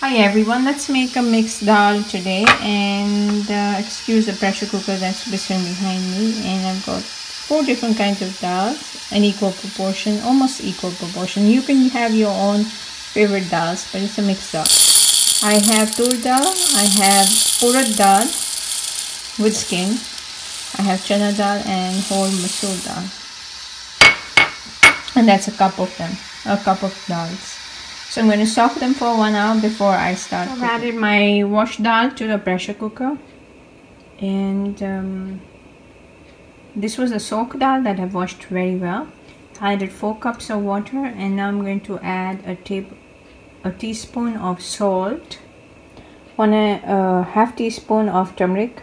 Hi everyone, let's make a mixed dal today, and excuse the pressure cooker that's whistling behind me. And I've got 4 different kinds of dals, an equal proportion, almost equal proportion. You can have your own favorite dals, but it's a mixed dal. I have tur dal, I have urad dal with skin, I have chana dal and whole masoor dal, and that's a cup of them, a cup of dals. So I'm going to soak them for 1 hour before I start cooking. I've added my washed dal to the pressure cooker, and this was a soaked dal that I've washed very well. I added 4 cups of water, and now I'm going to add a teaspoon of salt, half teaspoon of turmeric,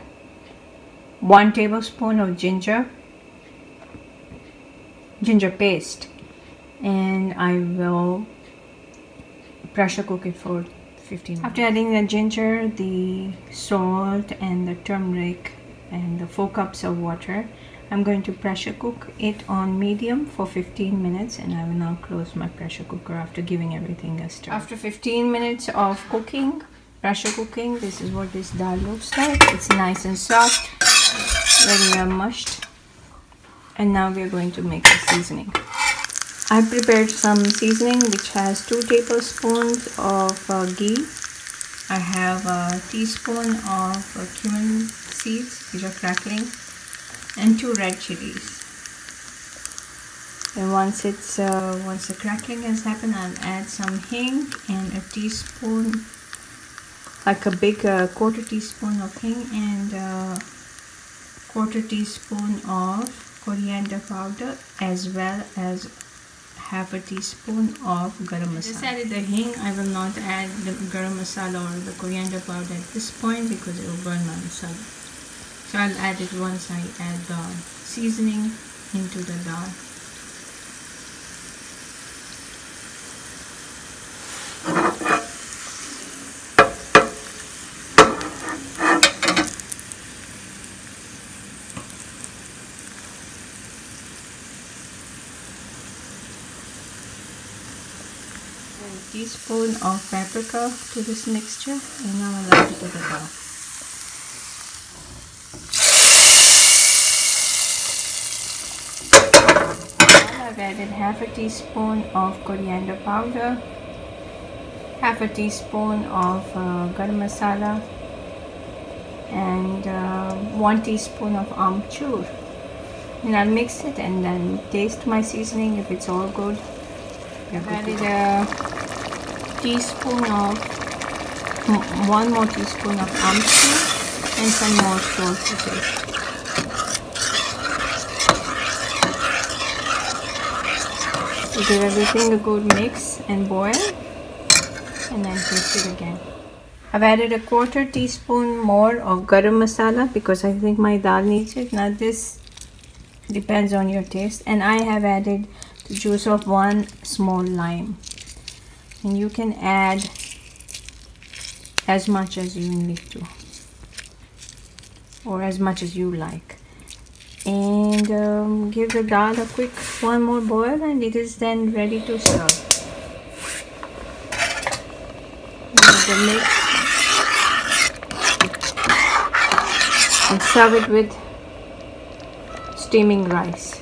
1 tablespoon of ginger paste, and I will pressure cook it for 15 minutes. After adding the ginger, the salt and the turmeric and the 4 cups of water, I'm going to pressure cook it on medium for 15 minutes, and I will now close my pressure cooker after giving everything a stir. After 15 minutes of cooking, pressure cooking, this is what this dal looks like. It's nice and soft, very well mushed. And now we are going to make the seasoning. I prepared some seasoning which has 2 tablespoons of ghee. I have a teaspoon of cumin seeds, which are crackling, and 2 red chilies. And once the crackling has happened, I'll add some hing and a teaspoon, like a big quarter teaspoon of hing, and a quarter teaspoon of coriander powder, as well as half a teaspoon of garam masala. I just added the hing. I will not add the garam masala or the coriander powder at this point because it will burn my masala. So I'll add it once I add the seasoning into the dal. A teaspoon of paprika to this mixture, and now I'll add it to the dal. I've added half a teaspoon of coriander powder, half a teaspoon of garam masala, and 1 teaspoon of amchur. And I'll mix it and then taste my seasoning. If it's all good, I've added one more teaspoon of amchur and some more salt to taste. So give everything a good mix and boil, and then taste it again. I've added a quarter teaspoon more of garam masala because I think my dal needs it. Now this depends on your taste, and I have added the juice of 1 small lime, and you can add as much as you need to, or as much as you like, and give the dal a quick 1 more boil, and it is then ready to serve. The mix, and serve it with steaming rice.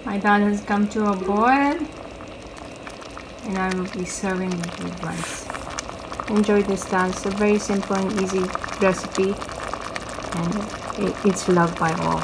My dal has come to a boil, and I will be serving it with rice. Enjoy this dal. It's a very simple and easy recipe, and it's loved by all.